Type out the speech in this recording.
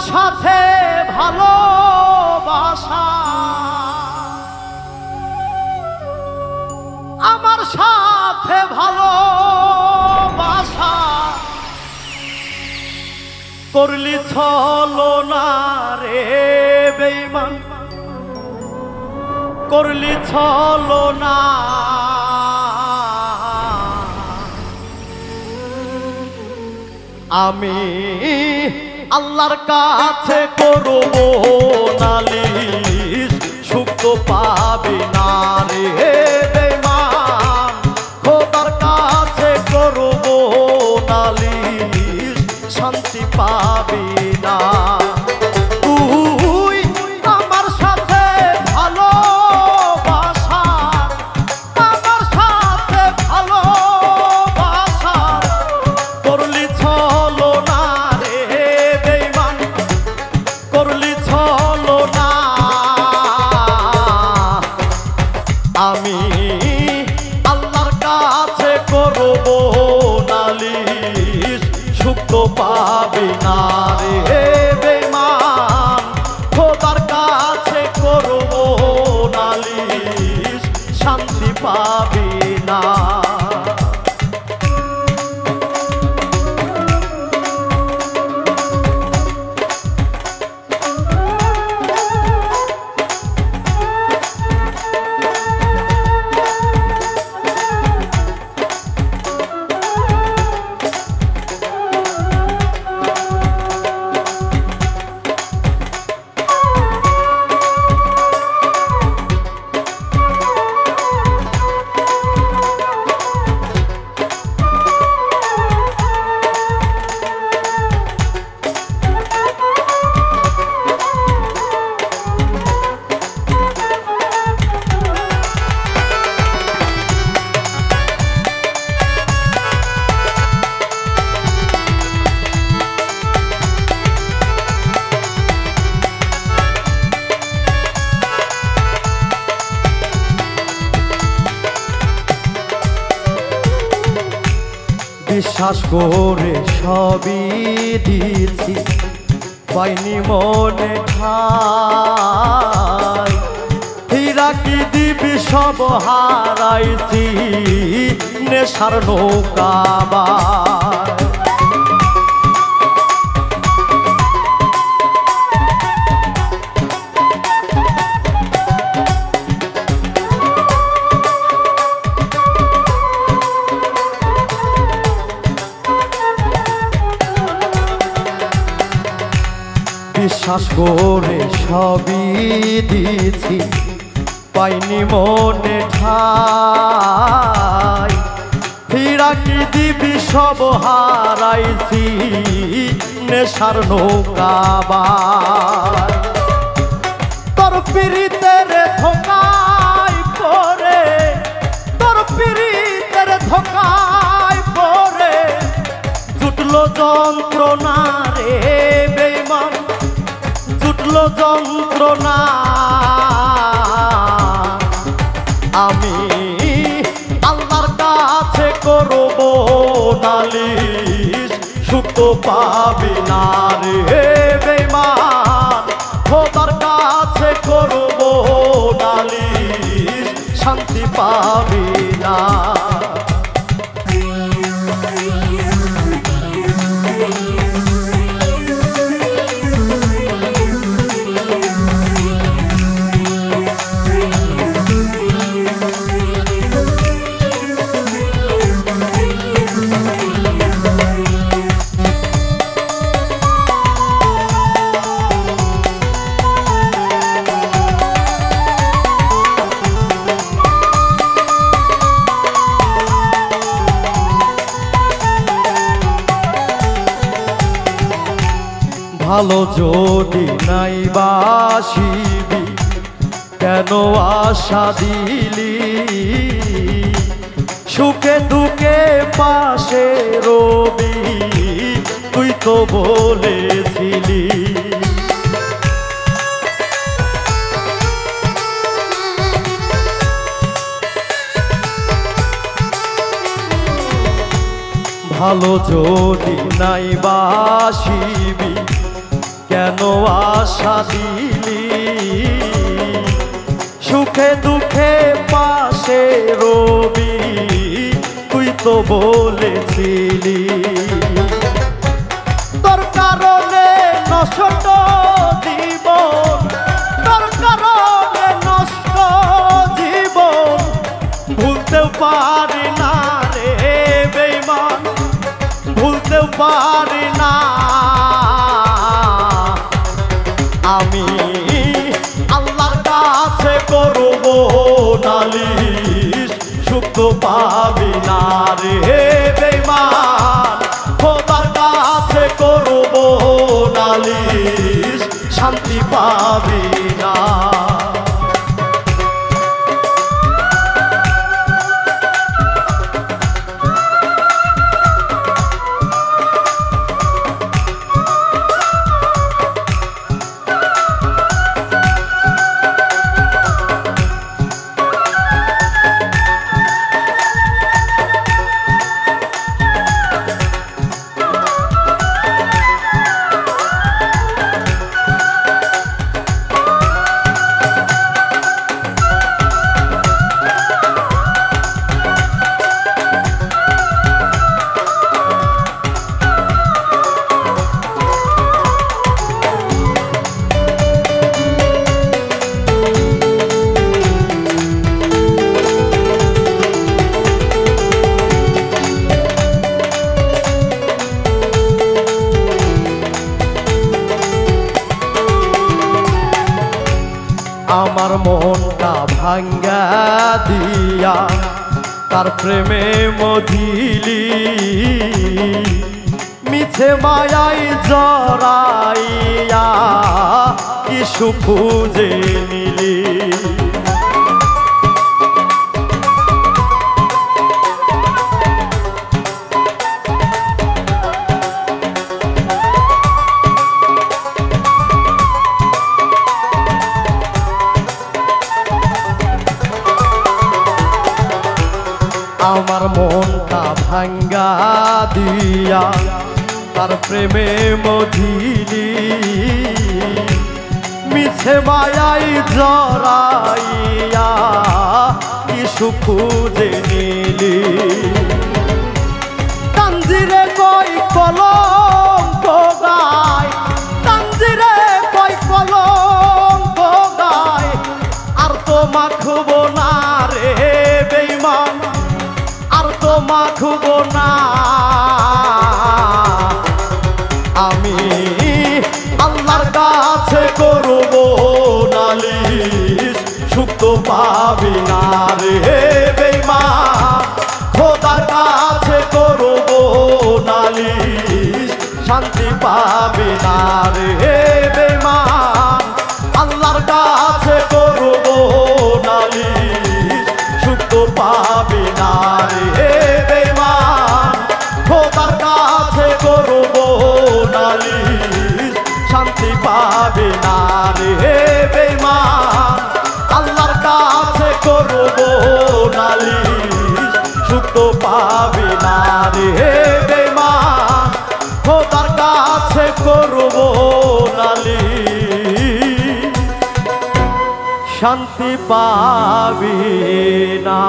সাথে ভালোবাসা, আমার সাথে ভালোবাসা করলি ছলনা রে বেঈমান, করলি ছলনা। আমি আল্লাহর কাছে করব নালিশ, সুখ তো পাবি না রে বেঈমান, খোদার কাছে করব নালিশ, শান্তি পাবি না। তুই আমার সাথে ভালোবাসা, আমার সাথে ভালোবাসা করলি ছলনা রে বেঈমান, করলি ছলনা। আমি আল্লাহর কাছে করব নালিশ, সুখ তো পাবি না রে বেঈমান, খোদার কাছে করব নালিশ, শান্তি পাবি না। বিশ্বাস করে সবই দিয়েছি, পাইনি মনে ঠাই, হীরা কি দিবি সব হারাইছি, নেশার নৌকাবার। বিশ্বাস করে সবই দিয়েছি, পাইনি মনে ঠাই, হীরা কি দিবি সব হারাইছি, নেশার নৌকাবার। তোর পীড়িতের ধোকায় পড়ে, তোর পীড়িতের ধোকায় পড়ে জুটলো যন্ত্রণা রে বেঈমান, জুটলো যন্ত্রণা। আমি আল্লাহর কাছে করব নালিশ, সুখ তো পাবি না রে বেঈমান, খোদার কাছে করব নালিশ, শান্তি পাবি না। ভালো যদি নাই বাসিবি, কেন আশা দিলি, সুখে দুঃখে পাশে রবি, তুই তো বলেছিলি। ভালো যদি নাই বাসিবি, কেন আশা দিলি সুখে দুঃখে পাশে রবি তুই তো বলেছিলি তোর কারণে নষ্ট জীবন তোর কারণে নষ্ট জীবন ভুলতেও পারি না রে বেঈমান ভুলতেও পারি না আমি আল্লাহর কাছে করব নালিশ সুখ তো পাবি না রে বেঈমান খোদার কাছে করব নালিশ শান্তি পাবি না আমার মনটা ভাঙ্গা দিয়া তার প্রেমে মজিলি মিছে মায়াই জড়াইয়া কি সুখ খুঁজে নিলি আমার মনটা ভাঙ্গা দিয়া তার প্রেমে মজিলি মিছে মায়াই জড়াইয়া কি সুখ খুঁজে নিলি তানজিরে কই কলঙ্ক গায় তানজিরে কই কলঙ্ক গায় আর তো মাখব না রে বেঈমান আর তো মাখব না আমি আল্লাহর কাছে করব নালিশ সুখ তো পাবি না রে বেঈমান খোদার কাছে করব নালিশ শান্তি পাবি না রে বেঈমান আল্লাহর কাছে করব নালিশ সুখ তো পাবি না রে বেঈমান খোদার কাছে করব নালিশ শান্তি পাবি না রে বেঈমান আল্লাহর কাছে করব নালিশ সুখ তো পাবি না রে বেঈমান খোদার কাছে করব নালিশ শান্তি পাবি না।